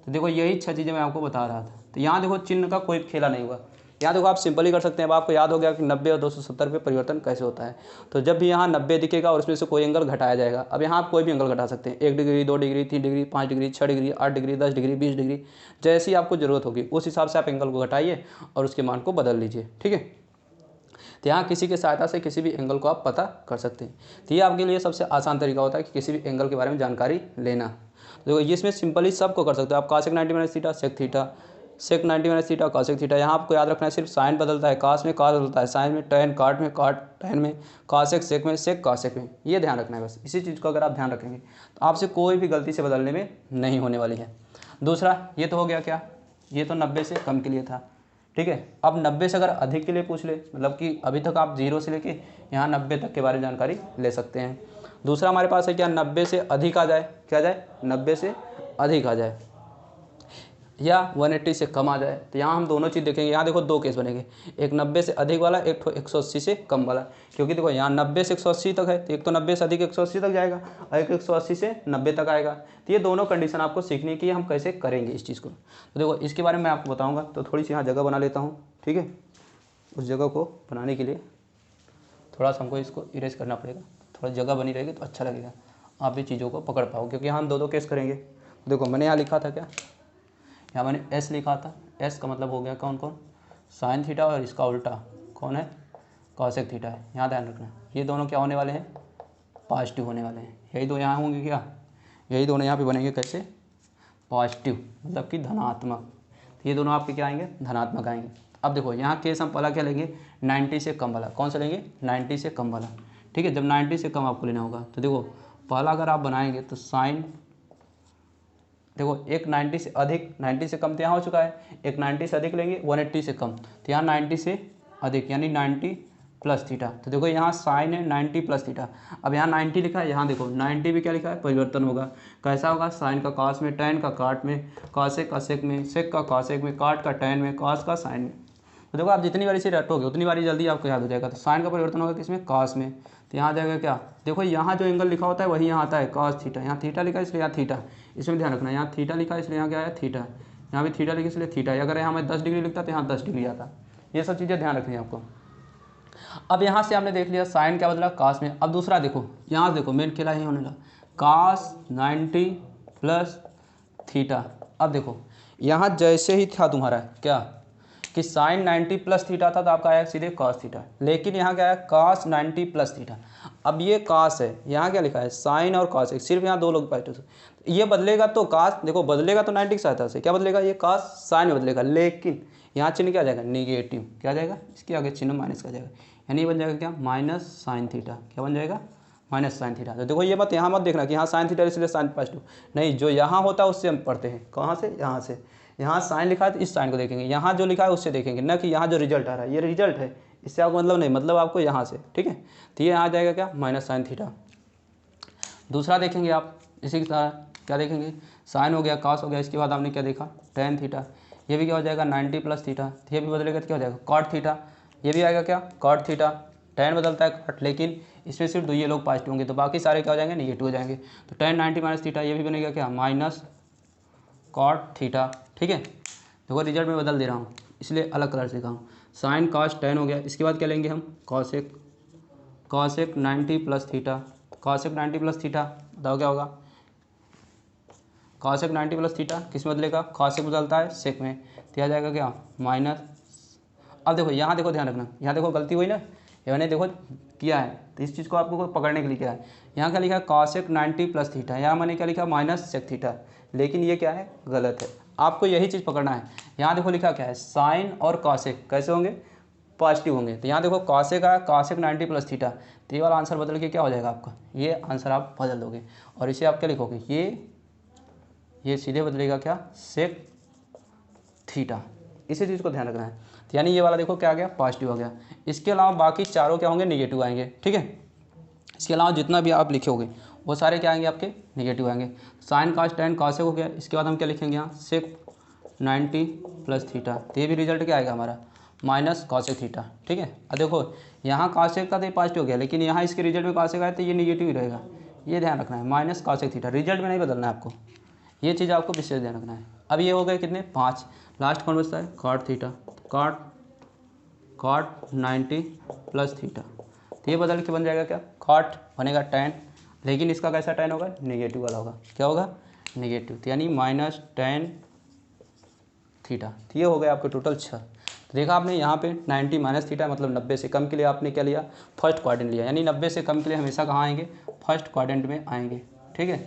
[SPEAKER 1] तो देखो यही 6 चीज़ें मैं आपको बता रहा था। तो यहाँ देखो चिन्ह का कोई खेला नहीं हुआ, यहाँ देखो आप सिंपल ही कर सकते हैं। अब आपको याद हो गया कि 90 और 270 पे परिवर्तन कैसे होता है। तो जब भी यहाँ 90 दिखेगा और उसमें से कोई एंगल घटाया जाएगा, अब यहाँ आप कोई भी एंगल घटा सकते हैं, 1 degree, 2 degree, 3 degree, 5 degree, 6 degree, 8 degree, 10 degree, 20 degree, जैसी आपको ज़रूरत होगी उस हिसाब से आप एंगल को घटाइए और उसके मान को बदल लीजिए। ठीक है, तो यहाँ किसी की सहायता से किसी भी एंगल को आप पता कर सकते हैं। तो ये आपके लिए सबसे आसान तरीका होता है कि किसी भी एंगल के बारे में जानकारी लेना। देखो ये इसमें सिंपली सबको कर सकते हो आप, cos 90 minus theta sec theta, sec 90 minus theta cos theta. यहाँ आपको याद रखना है सिर्फ साइन बदलता है, कास में कास बदलता है, साइन में टैन, काट में काट टैन में, cos सेक में सेक cos में, ये ध्यान रखना है बस। इसी चीज़ को अगर आप ध्यान रखेंगे तो आपसे कोई भी गलती से बदलने में नहीं होने वाली है। दूसरा ये तो हो गया क्या, ये तो 90 से कम के लिए था, ठीक है। अब 90 से अगर अधिक के लिए पूछ ले, मतलब कि अभी तक आप 0 से लेके यहाँ 90 तक के बारे में जानकारी ले सकते हैं। दूसरा हमारे पास है क्या, 90 से अधिक आ जाए, क्या जाए, 90 से अधिक आ जाए या 180 से कम आ जाए। तो यहाँ हम दोनों चीज़ देखेंगे। यहाँ देखो दो केस बनेंगे, एक 90 से अधिक वाला, एक 180 से कम वाला। क्योंकि देखो यहाँ 90 से 180 तक है, तो एक तो 90 से अधिक 180 तक जाएगा और एक 180 से 90 तक आएगा। तो ये दोनों कंडीशन आपको सीखनी कि हम कैसे करेंगे इस चीज़ को। तो देखो इसके बारे में मैं आपको बताऊँगा। तो थोड़ी सी यहाँ जगह बना लेता हूँ, ठीक है। उस जगह को बनाने के लिए थोड़ा सा हमको इसको इरेज करना पड़ेगा, थोड़ा जगह बनी रहेगी तो अच्छा लगेगा, आप भी चीज़ों को पकड़ पाओ। क्योंकि यहाँ हम दो केस करेंगे। देखो मैंने यहाँ लिखा था क्या, यहाँ मैंने एस लिखा था। एस का मतलब हो गया कौन कौन, साइन थीटा, और इसका उल्टा कौन है, कॉसेक थीटा है। यहाँ ध्यान रखना ये दोनों क्या होने वाले हैं, पॉजिटिव होने वाले हैं। यही दो यहाँ होंगे क्या, यही दोनों यहाँ पे बनेंगे कैसे, पॉजिटिव, मतलब कि धनात्मक। तो ये दोनों आपके क्या आएंगे, धनात्मक आएंगे। अब देखो यहाँ केस हम पहला क्या लेंगे, 90 से कम वाला। कौन सा लेंगे, 90 से कम वाला, ठीक है। जब 90 से कम आपको लेना होगा तो देखो पहला अगर आप बनाएंगे तो साइन, देखो एक 90 से अधिक, 90 से कम तो यहाँ हो चुका है, एक 90 से अधिक लेंगे 180 से कम, तो यहाँ 90 से अधिक यानी 90 प्लस थीटा। तो देखो यहाँ साइन है 90 प्लस थीटा। अब यहाँ 90 लिखा है, यहाँ देखो 90 भी क्या लिखा है, परिवर्तन होगा। कैसा होगा, साइन का कॉस में, टैन का काट में, कॉसेक का सेक में, सेक का कॉसेक में, काट का टैन में, कॉस का साइन में। तो देखो आप जितनी बारी से रटोगे उतनी बारी जल्दी आपको याद हो जाएगा। तो साइन का परिवर्तन होगा किसमें, कॉस में। तो यहाँ आ जाएगा क्या, देखो यहाँ जो एंगल लिखा होता है वही यहाँ आता है, कॉस थीटा। यहाँ थीटा लिखा है इसलिए यहाँ थीटा, इसमें ध्यान रखना। यहाँ थीटा लिखा है इसलिए यहाँ क्या है, थीटा। यहाँ भी थीटा लिखा इसलिए थीटा। अगर यहाँ मैं 10 डिग्री लिखता तो यहाँ 10 डिग्री आता। ये सब चीज़ें ध्यान रखनी है आपको। अब यहाँ से आपने देख लिया साइन क्या बदला, कॉस में। अब दूसरा देखो, यहाँ देखो मेन खेला ही होने लगा, कॉस 90 प्लस थीटा। अब देखो यहाँ जैसे ही था तुम्हारा क्या कि साइन 90 प्लस थीटा था तो आपका आया सीधे कॉस थीटा, लेकिन यहाँ क्या है, कॉस 90 प्लस थीटा। अब ये कॉस है, यहाँ क्या लिखा है, साइन और कॉस है, सिर्फ यहाँ दो लोग पार्ट। ये बदलेगा तो कॉस, देखो बदलेगा तो 90 की सहायता से क्या बदलेगा, ये कॉस साइन में बदलेगा, लेकिन यहाँ चिन्ह क्या आ जाएगा, नेगेटिव। क्या जाएगा, इसके आगे चिन्ह माइनस का जाएगा, यानी ये बन जाएगा क्या, माइनस साइन थीटा। क्या बन जाएगा, माइनस साइन थीटा। तो देखो ये बात यहाँ मत देखना कि यहाँ साइन थीटा इसलिए साइन पॉजिटिव, नहीं, जो यहाँ होता है उससे हम पढ़ते हैं। कहाँ से, यहाँ से। यहाँ साइन लिखा है तो इस साइन को देखेंगे, यहाँ जो लिखा है उससे देखेंगे, ना कि यहाँ जो रिजल्ट आ रहा है, ये रिजल्ट है, इससे आपको मतलब नहीं, मतलब आपको यहाँ से, ठीक है। तो ये आ जाएगा क्या, माइनस साइन थीटा। दूसरा देखेंगे आप इसी की तरह, क्या देखेंगे, साइन हो गया, कॉस हो गया, इसके बाद आपने क्या देखा, टैन थीटा। ये भी क्या हो जाएगा, 90 प्लस थीटा। ये भी बदलेगा तो क्या हो जाएगा, कॉट थीटा। ये भी आएगा क्या, कॉट थीटा। टैन बदलता है कॉट, लेकिन इसमें सिर्फ दो ये लोग पॉजिटिव होंगे, तो बाकी सारे क्या हो जाएंगे, नेगेटिव हो जाएंगे। तो टैन 90 माइनस थीटा, ये भी बनेगा क्या, माइनस कॉट थीटा, ठीक है। देखो रिजल्ट में बदल दे रहा हूँ इसलिए अलग कलर से लिखा हूँ। साइन कॉस टैन हो गया, इसके बाद क्या लेंगे हम, cosec, cosec 90 plus theta. Cosec 90 plus theta बताओ क्या होगा, कॉसेक 90 प्लस थीटा किस में बदलेगा, कॉसेक बदलता है सेक में, तो आ जाएगा क्या, माइनस। अब देखो यहाँ देखो, ध्यान रखना, यहाँ देखो गलती हुई ना, ये मैंने देखो किया है, तो इस चीज़ को आपको पकड़ने के लिए क्या है, यहाँ क्या लिखा है, कॉसेक 90 प्लस थीटा, यहाँ मैंने क्या लिखा, माइनस सेक थीटा, लेकिन ये क्या है, गलत है। आपको यही चीज़ पकड़ना है। यहाँ देखो लिखा क्या है, साइन और कॉसेक कैसे होंगे, पॉजिटिव होंगे। तो यहाँ देखो कॉसेक का, कॉसेक 90 प्लस थीटा, तो ये वाला आंसर बदल के क्या हो जाएगा आपका, ये आंसर आप बदल दोगे और इसे आप क्या लिखोगे, ये सीधे बदलेगा क्या, सेक थीटा। इसी चीज़ को ध्यान रखना है। तो यानी ये वाला देखो क्या आ गया, पॉजिटिव हो गया। इसके अलावा बाकी चारों क्या होंगे, निगेटिव आएंगे, ठीक है। इसके अलावा जितना भी आप लिखोगे वो सारे क्या आएंगे, आपके निगेटिव आएंगे। साइन कॉस टैन कॉसेक हो गया, इसके बाद हम क्या लिखेंगे यहाँ, सेक 90 प्लस थीटा। तो ये भी रिजल्ट क्या आएगा हमारा, माइनस कॉसेक थीटा, ठीक है। अब देखो यहाँ कॉसेक का तो ये पॉजिटिव हो गया, लेकिन यहाँ इसके रिजल्ट में कॉसेक आए तो ये निगेटिव ही रहेगा, ये ध्यान रखना है, माइनस कॉसेक थीटा। रिजल्ट में नहीं बदलना है आपको, ये चीज़ आपको विशेष ध्यान रखना है। अब ये हो गए कितने, 5। लास्ट कौन बचता है, cot theta, cot 90 plus theta. तो ये बदल के बन जाएगा क्या, कॉट बनेगा टैन, लेकिन इसका कैसा टैन होगा, नेगेटिव वाला होगा। क्या होगा, नेगेटिव, तो यानी माइनस टैन थीटा। तो ये हो गया आपके टोटल 6। तो देखा आपने यहाँ पे 90 माइनस थीटा मतलब 90 से कम के लिए आपने क्या लिया, फर्स्ट क्वाड्रेंट लिया, यानी 90 से कम के लिए हमेशा कहाँ आएंगे, फर्स्ट क्वाड्रेंट में आएंगे। ठीक है,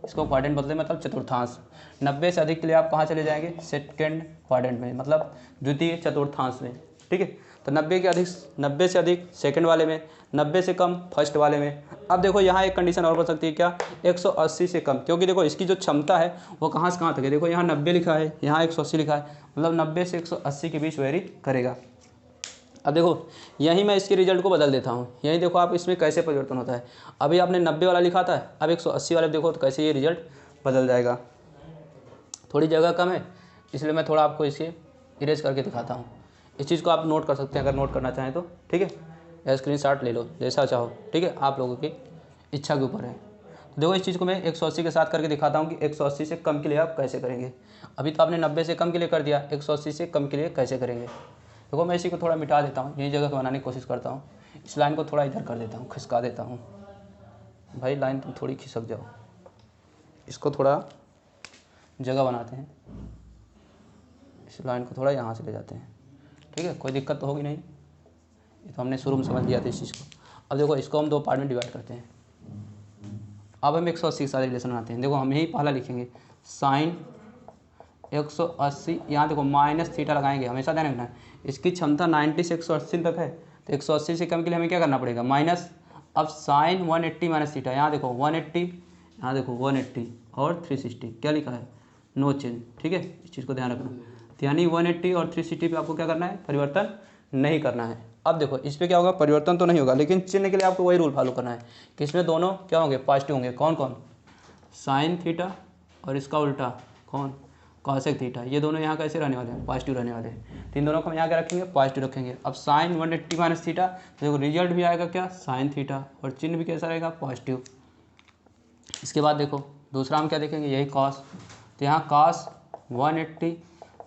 [SPEAKER 1] इसको क्वाड्रेंट बदले मतलब चतुर्थांश। 90 से अधिक के लिए आप कहाँ चले जाएंगे, सेकेंड क्वाड्रेंट में मतलब द्वितीय चतुर्थांश में। ठीक है, तो 90 से अधिक सेकंड वाले में, 90 से कम फर्स्ट वाले में। अब देखो यहाँ एक कंडीशन और बन सकती है क्या, 180 से कम, क्योंकि देखो इसकी जो क्षमता है वो कहाँ से कहाँ तक है, देखो यहाँ 90 लिखा है, यहाँ 180 लिखा है, मतलब 90 से 180 के बीच वेरी करेगा। अब देखो यहीं मैं इसके रिजल्ट को बदल देता हूँ, यहीं देखो आप इसमें कैसे परिवर्तन होता है। अभी आपने 90 वाला लिखा था, अब 180 वाले देखो तो कैसे ये रिजल्ट बदल जाएगा। थोड़ी जगह कम है इसलिए मैं थोड़ा आपको इसे इरेज करके दिखाता हूँ। इस चीज़ को आप नोट कर सकते हैं अगर नोट करना चाहें तो। ठीक है, या स्क्रीनशॉट ले लो जैसा चाहो। ठीक है, आप लोगों की इच्छा के ऊपर है। तो देखो इस चीज़ को मैं 180 के साथ करके दिखाता हूँ कि 180 से कम के लिए आप कैसे करेंगे। अभी तो आपने 90 से कम के लिए कर दिया, 180 से कम के लिए कैसे करेंगे। देखो मैं इसी को थोड़ा मिटा देता हूँ, यही जगह बनाने की कोशिश करता हूँ। इस लाइन को थोड़ा इधर कर देता हूँ, खिसका देता हूँ। भाई लाइन तुम थोड़ी खिसक जाओ, इसको थोड़ा जगह बनाते हैं, इस लाइन को थोड़ा यहाँ से ले जाते हैं। ठीक है, कोई दिक्कत तो होगी नहीं, ये तो हमने शुरू में समझ लिया था इस चीज़ को। अब देखो इसको हम दो पार्ट में डिवाइड करते हैं। अब हम 180 के साथ रिलेशन बनाते हैं। देखो हम यही पहला लिखेंगे साइन 180, यहाँ देखो माइनस थीटा लगाएंगे, हमेशा ध्यान रखना है इसकी क्षमता 90 से 180 तक है, तो 180 से कम के लिए हमें क्या करना पड़ेगा, माइनस। अब साइन 180 माइनस थीटा, यहाँ देखो 180, यहाँ देखो 180 और 360 क्या लिखा है, नो चेंज। ठीक है, इस चीज़ को ध्यान रखना, तो यानी 180 और 360 पे आपको क्या करना है, परिवर्तन नहीं करना है। अब देखो इस पर क्या होगा, परिवर्तन तो नहीं होगा, लेकिन चिन्ह के लिए आपको वही रूल फॉलो करना है कि इसमें दोनों क्या होंगे, पॉजिटिव होंगे। कौन कौन, साइन थीटा और इसका उल्टा कौन, कॉसेक थीटा, ये दोनों यहाँ कैसे रहने वाले हैं, पॉजिटिव रहने वाले हैं। तो इन दोनों को हम यहाँ क्या रखेंगे, पॉजिटिव रखेंगे। अब साइन 180 माइनस थीटा, तो देखो रिजल्ट भी आएगा क्या, साइन थीटा, और चिन्ह भी कैसा रहेगा, पॉजिटिव। इसके बाद देखो दूसरा हम क्या देखेंगे, यही कॉस, तो यहाँ कॉस 180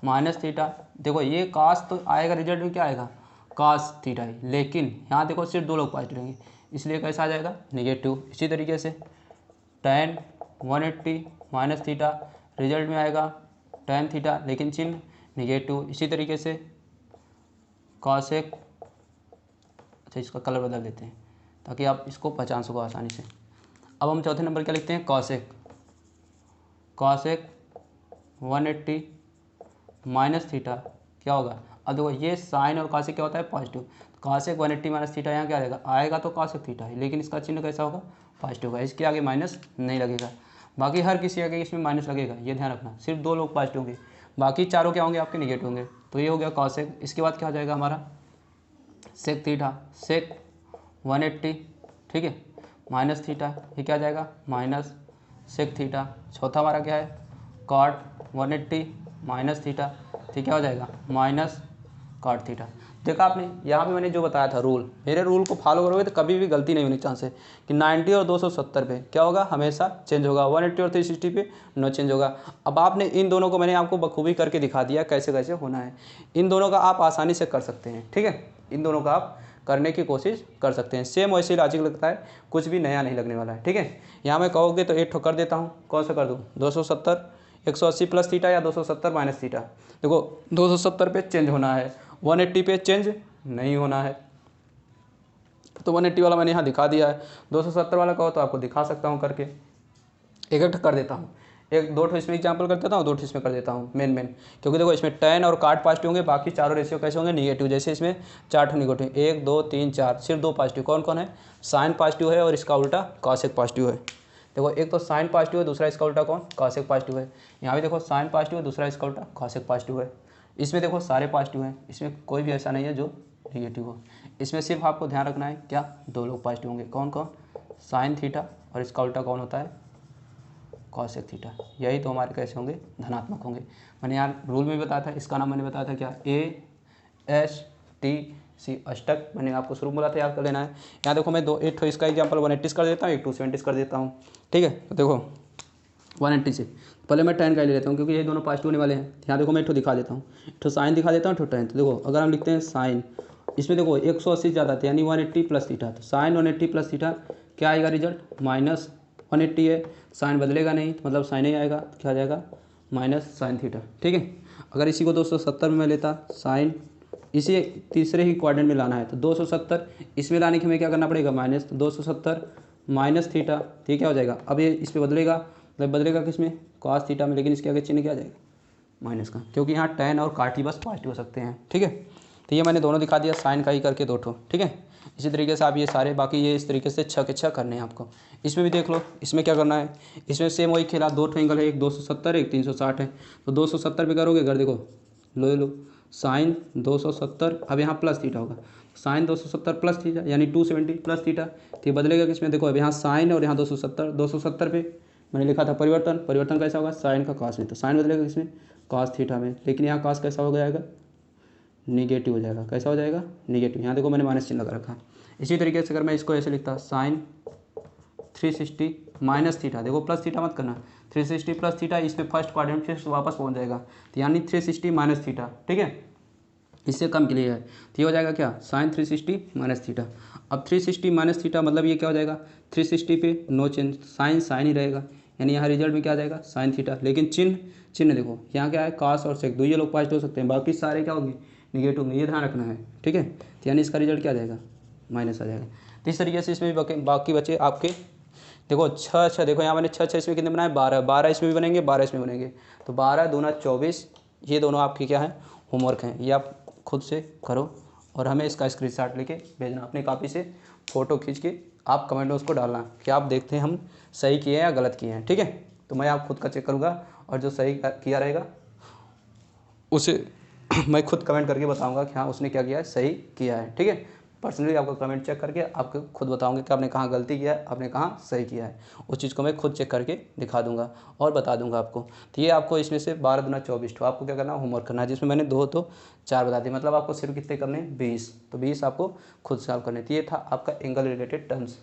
[SPEAKER 1] माइनस थीटा, देखो ये कॉस तो आएगा, रिजल्ट में क्या आएगा, कॉस थीटा ही, लेकिन यहाँ देखो सिर्फ दो लोग पॉजिटिव रहेंगे इसलिए कैसा आ जाएगा, नेगेटिव। इसी तरीके से tan 180 माइनस थीटा, रिजल्ट में आएगा tan थीटा, लेकिन चिन्ह नेगेटिव। इसी तरीके से कॉसेक, अच्छा इसका कलर बदल देते हैं ताकि आप इसको पहचान सको आसानी से। अब हम चौथे नंबर क्या लिखते हैं, कॉसेक 180 माइनस थीटा क्या होगा। अब देखो ये साइन और कॉसेक क्या होता है, पॉजिटिव। कॉसेक 180 माइनस थीटा यहाँ क्या आएगा, आएगा तो कॉसेक थीटा है, लेकिन इसका चिन्ह कैसा होगा, पॉजिटिव होगा, इसके आगे माइनस नहीं लगेगा। बाकी हर किसी आगे इसमें माइनस लगेगा, ये ध्यान रखना, सिर्फ दो लोग पॉजिटिव होंगे, बाकी चारों क्या होंगे, आपके नेगेटिव होंगे। तो ये हो गया कॉसेक। इसके बाद क्या हो जाएगा हमारा, सेक थीटा, सेक 180, ठीक है, माइनस थीटा, ये क्या आ जाएगा, माइनस सेक थीटा। चौथा हमारा क्या है, कॉट 180 माइनस थीटा, तो क्या हो जाएगा, माइनस कॉट थीटा। देखा आपने, यहाँ पे मैंने जो बताया था रूल, मेरे रूल को फॉलो करोगे तो कभी भी गलती नहीं होनी चांस है कि 90 और 270 पे क्या होगा, हमेशा चेंज होगा, 180 और 360 पे नो चेंज होगा। अब आपने इन दोनों को मैंने आपको बखूबी करके दिखा दिया कैसे कैसे होना है। इन दोनों का आप आसानी से कर सकते हैं, ठीक है, इन दोनों का आप करने की कोशिश कर सकते हैं। सेम वैसे लॉजिक लगता है, कुछ भी नया नहीं लगने वाला है, ठीक है। यहाँ मैं कहोगे तो एक ठो कर देता हूँ, कौन सा कर दूँ, 270 180 प्लस थीटा या 270 माइनस थीटा। देखो 270 पे चेंज होना है, 180 पे चेंज नहीं होना है, तो 180 वाला मैंने यहाँ दिखा दिया है। 270 वाला कहो तो आपको दिखा सकता हूँ करके, एक एक कर देता हूँ, एक दो ठो इसमें एग्जाम्पल कर देता हूँ, दो ठो इसमें कर देता हूँ मेन, क्योंकि देखो इसमें tan और काट पॉजिटिव होंगे, बाकी चारों रेशियो कैसे होंगे, निगेटिव। जैसे इसमें 4 ठो निगेटिव, 1 2 3 4, सिर्फ 2 पॉजिटिव। कौन कौन है, साइन पॉजिटिव है और इसका उल्टा कॉसेक पॉजिटिव है। देखो एक तो साइन पॉजिटिव है, दूसरा इसका उल्टा कौन, कॉसेक पॉजिटिव है। यहाँ भी देखो साइन पॉजिटिव है, दूसरा इसका उल्टा कॉसेक पॉजिटिव है। इसमें देखो सारे पॉजिटिव हैं, इसमें कोई भी ऐसा नहीं है जो निगेटिव हो। इसमें सिर्फ आपको ध्यान रखना है क्या, दो लोग पॉजिटिव होंगे, कौन कौन, साइन थीटा और इसका उल्टा कौन होता है, कॉसेक थीटा। यही तो हमारे कैसे होंगे, धनात्मक होंगे। मैंने यहाँ रूल में बताया था, इसका नाम मैंने बताया था क्या, ASTC अष्टक, मैंने आपको शुरू में बोला था, याद कर लेना है। यहाँ देखो मैं एक इसका एग्जाम्पल 180 कर देता हूँ, एक 270 कर देता हूँ, ठीक है। तो देखो 180 से पहले मैं tan का ले लेता हूँ क्योंकि ये दोनों पॉजिटिव होने वाले हैं। यहाँ देखो मैं एक ठो दिखा देता हूँ, एक ठो साइन दिखा देता हूँ, एक ठो tan। तो देखो अगर हम लिखते हैं साइन, इसमें देखो 180 ज़्यादा था यानी 180 प्लस थीटा, तो साइन 180 प्लस थीटा क्या आएगा रिजल्ट, माइनस 180 है, साइन बदलेगा नहीं तो मतलब साइन ही आएगा, तो क्या आ जाएगा, माइनस साइन थीटा, ठीक है। अगर इसी को 270 में मैं लेता, साइन इसे तीसरे ही क्वाड्रेंट में लाना है। तो 270 इसमें लाने के हमें क्या करना पड़ेगा, माइनस, तो 270 माइनस थीटा, तो ये क्या हो जाएगा, अब ये इस पर बदलेगा, मतलब बदलेगा किस में, कॉस थीटा में, लेकिन इसके आगे चिन्ह क्या आ जाएगा, माइनस का, क्योंकि यहाँ टैन और काट ही बस पॉजिटिव हो सकते हैं। ठीक है, तो ये मैंने दोनों दिखा दिया, साइन का ही करके 2 ठो। ठीक है, इसी तरीके से आप ये सारे बाकी ये इस तरीके से 6 के 6 करने हैं आपको। इसमें भी देख लो, इसमें क्या करना है, इसमें सेम वही खेला, 2 ठो एंगल है, एक 270 एक 360 है। तो 270 पे करोगे, अगर देखो लो साइन 270, अब यहाँ प्लस थीटा होगा, साइन 270 प्लस थीटा यानी 270 प्लस थीटा, तो ये बदलेगा किसमें, देखो अब यहाँ साइन और यहाँ 270 पे मैंने लिखा था परिवर्तन कैसा होगा, साइन का कॉस में, तो साइन बदलेगा किसमें, कॉस थीटा में, लेकिन यहाँ कॉस कैसा हो जाएगा, निगेटिव हो जाएगा, कैसा हो जाएगा, निगेटिव। यहाँ देखो मैंने माइनस चिन्ह लगा रखा। इसी तरीके से अगर मैं इसको ऐसे लिखता, साइन 360 माइनस थीटा, देखो प्लस थीटा मत करना, 360 प्लस थीटा, इस पर फर्स्ट क्वाड्रेंट फिर वापस पहुँच जाएगा, तो यानी 360 माइनस थीटा। ठीक है, इससे कम के लिए है, तो ये हो जाएगा क्या, साइन 360 माइनस थीटा। अब 360 माइनस थीटा मतलब ये क्या हो जाएगा, 360 पे नो चेंज, साइन साइन ही रहेगा, यानी यहाँ रिजल्ट में क्या आ जाएगा, साइन थीटा, लेकिन चिन्ह देखो यहाँ क्या है, कास और सेक, दो ये लोग पॉजिटिव हो सकते हैं, बाकी सारे क्या होंगे, निगेटिव में, ये ध्यान रखना है। ठीक है, तो यानी इसका रिजल्ट क्या आ जाएगा, माइनस आ जाएगा। तो इस तरीके से इसमें भी बाकी बचे आपके, देखो 6 देखो यहाँ मैंने 6 इसमें कितने बनाए, 12 इसमें भी बनेंगे, 12 इसमें बनेंगे, तो 12 दूना 24, ये दोनों आपके क्या है, होमवर्क हैं, ये आप खुद से करो और हमें इसका स्क्रीनशॉट लेके भेजना अपनी कॉपी से, फ़ोटो खींच के आप कमेंट में उसको डालना कि आप देखते हैं हम सही किए हैं या गलत किए हैं। ठीक है, तो मैं आप खुद का चेक करूँगा और जो सही किया रहेगा उसे मैं खुद कमेंट करके बताऊंगा कि हाँ उसने क्या किया है, सही किया है। ठीक है, पर्सनली आपको कमेंट चेक करके आपको खुद बताऊंगा कि आपने कहाँ गलती किया है, आपने कहाँ सही किया है, उस चीज़ को मैं खुद चेक करके दिखा दूंगा और बता दूंगा आपको। तो ये आपको इसमें से 12 दूना 24 तो आपको क्या करना है, होमवर्क करना है, जिसमें मैंने 2 तो 4 बता दिए, मतलब आपको सिर्फ कितने करने हैं, 20। तो 20 आपको खुद सॉल्व करने। तो ये था आपका एंगल रिलेटेड टर्म्स,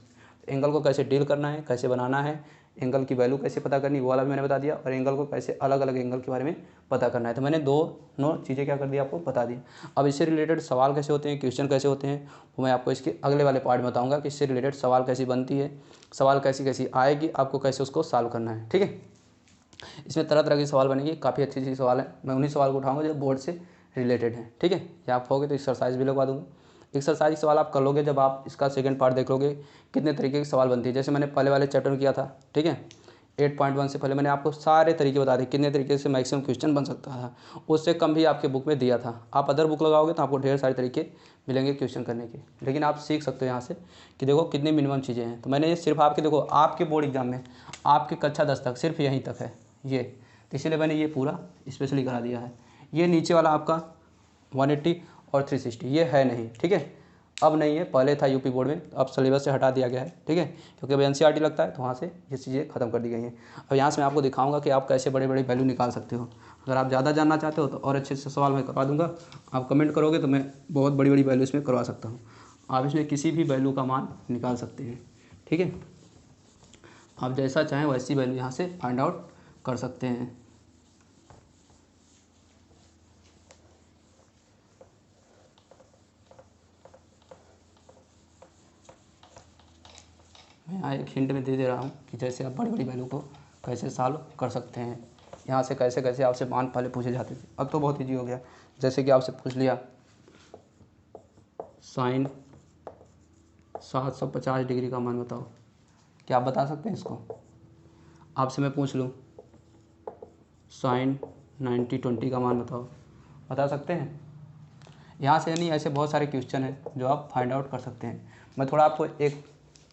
[SPEAKER 1] एंगल को कैसे डील करना है, कैसे बनाना है, एंगल की वैल्यू कैसे पता करनी, वो वाला भी मैंने बता दिया, और एंगल को कैसे अलग अलग एंगल के बारे में पता करना है। तो मैंने दोनों चीज़ें क्या कर दी, आपको बता दी। अब इससे रिलेटेड सवाल कैसे होते हैं, क्वेश्चन कैसे होते हैं, वो मैं आपको इसके अगले वाले पार्ट में बताऊंगा कि इससे रिलेटेड सवाल कैसी बनती है, सवाल कैसी कैसी आएगी, आपको कैसे उसको सॉल्व करना है। ठीक है, इसमें तरह तरह के सवाल बनेंगे, काफ़ी अच्छी अच्छी सवाल है, मैं उन्हीं सवाल को उठाऊँगा जो बोर्ड से रिलेटेड है। ठीक है, या आप होगे तो एक्सरसाइज भी लगवा दूँगा। एक्सरसाइज सवाल आप कर लोगे जब आप इसका सेकंड पार्ट देख लोगे, कितने तरीके के सवाल बनती है, जैसे मैंने पहले वाले चैप्टर में किया था। ठीक है, 8.1 से पहले मैंने आपको सारे तरीके बता दिए, कितने तरीके से मैक्सिमम क्वेश्चन बन सकता है, उससे कम भी आपके बुक में दिया था। आप अदर बुक लगाओगे तो आपको ढेर सारे तरीके मिलेंगे क्वेश्चन करने के, लेकिन आप सीख सकते हो यहाँ से कि देखो कितनी मिनिमम चीज़ें हैं। तो मैंने ये सिर्फ आपके, देखो आपके बोर्ड एग्जाम में आपके कक्षा 10 तक सिर्फ यहीं तक है ये, तो इसलिए मैंने ये पूरा स्पेशली करा दिया है। ये नीचे वाला आपका 180 और 360 ये है नहीं। ठीक है, अब नहीं है, पहले था यूपी बोर्ड में, अब सिलेबस से हटा दिया गया है। ठीक है, क्योंकि अब एनसीईआरटी लगता है तो वहाँ से ये चीज़ें खत्म कर दी गई हैं। अब यहाँ से मैं आपको दिखाऊंगा कि आप कैसे बड़े बड़े वैल्यू निकाल सकते हो। अगर आप ज़्यादा जानना चाहते हो तो और अच्छे से सवाल मैं करवा दूंगा, आप कमेंट करोगे तो मैं बहुत बड़ी बड़ी वैल्यू इसमें करवा सकता हूँ। आप इसमें किसी भी वैल्यू का मान निकाल सकते हैं। ठीक है, आप जैसा चाहें वैसी वैल्यू यहाँ से फाइंड आउट कर सकते हैं। मैं यहाँ एक हिंट में दे रहा हूँ कि जैसे आप बड़ी बड़ी वैल्यू को कैसे सॉल्व कर सकते हैं, यहाँ से कैसे कैसे आपसे मान पहले पूछे जाते थे, अब तो बहुत ईजी हो गया। जैसे कि आपसे पूछ लिया साइन 750 डिग्री का मान बताओ, क्या आप बता सकते हैं इसको? आपसे मैं पूछ लूँ साइन 90-20 का मान बताओ, बता सकते हैं? यहाँ से नहीं, ऐसे बहुत सारे क्वेश्चन हैं जो आप फाइंड आउट कर सकते हैं। मैं थोड़ा आपको एक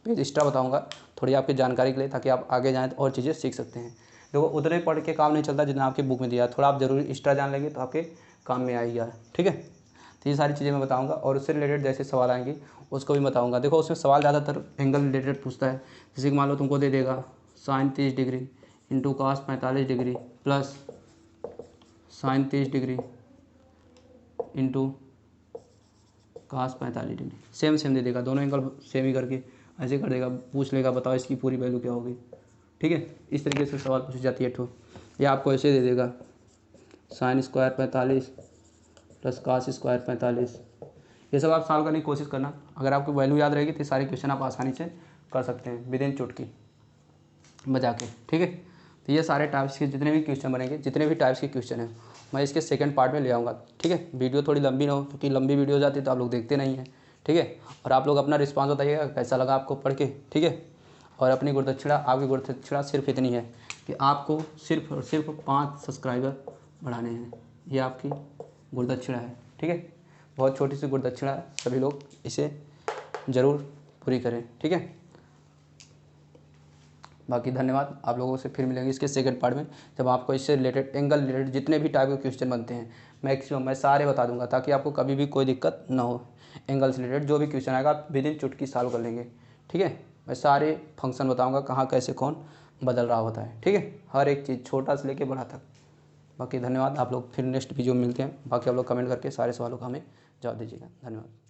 [SPEAKER 1] पेज एक्स्ट्रा बताऊंगा थोड़ी आपकी जानकारी के लिए, ताकि आप आगे जाएँ तो और चीज़ें सीख सकते हैं। देखो उतने पढ़ के काम नहीं चलता जितना आपके बुक में दिया है, थोड़ा आप ज़रूरी एक्स्ट्रा जान लेंगे तो आपके काम में आएगा। ठीक है, तो ये सारी चीज़ें मैं बताऊंगा और उससे रिलेटेड जैसे सवाल आएंगे उसको भी बताऊंगा। देखो उसमें सवाल ज़्यादातर एंगल रिलेटेड पूछता है, जैसे कि मान लो तुमको दे देगा sine 30 degree into cos 45 degree plus sine 30 degree into cos 45 degree, same दे देगा, दोनों एंगल सेम ही करके ऐसे कर देगा, पूछ लेगा बताओ इसकी पूरी वैल्यू क्या होगी। ठीक है, इस तरीके से सवाल पूछी जाती है ठो, या आपको ऐसे दे देगा sine square 45 plus cos square 45। ये सब आप सॉल्व करने की कोशिश करना, अगर आपको वैल्यू याद रहेगी तो सारे क्वेश्चन आप आसानी से कर सकते हैं विद इन चुटकी बजा के। ठीक है, तो ये सारे टाइप्स के जितने भी क्वेश्चन बनेंगे, जितने भी टाइप्स के क्वेश्चन हैं मैं इसके सेकंड पार्ट में ले आऊँगा, ठीक है। वीडियो थोड़ी लंबी ना हो, क्योंकि लंबी वीडियो हो जाती है तो आप लोग देखते नहीं हैं, ठीक है। और आप लोग अपना रिस्पांस बताइएगा कैसा लगा आपको पढ़ के, ठीक है। और अपनी गुरुदक्षिणा, आपकी गुरुदक्षिणा सिर्फ इतनी है कि आपको सिर्फ और सिर्फ 5 सब्सक्राइबर बढ़ाने हैं, ये आपकी गुरुदक्षिणा है, ठीक है। बहुत छोटी सी गुरुदक्षिणा है, सभी लोग इसे ज़रूर पूरी करें, ठीक है। बाकी धन्यवाद, आप लोगों से फिर मिलेंगे इसके सेकंड पार्ट में, जब आपको इससे रिलेटेड, एंगल रिलेटेड जितने भी टाइप के क्वेश्चन बनते हैं मैक्सिमम मैं सारे बता दूंगा, ताकि आपको कभी भी कोई दिक्कत ना हो। एंगल से रिलेटेड जो भी क्वेश्चन आएगा आप विदिन चुटकी सॉल्व कर लेंगे, ठीक है। मैं सारे फंक्शन बताऊँगा, कहाँ कैसे कौन बदल रहा होता है, ठीक है। हर एक चीज़ छोटा से लेके बड़ा तक। बाकी धन्यवाद, आप लोग फिर नेक्स्ट वीडियो में मिलते हैं। बाकी आप लोग कमेंट करके सारे सवालों का हमें जवाब दीजिएगा। धन्यवाद।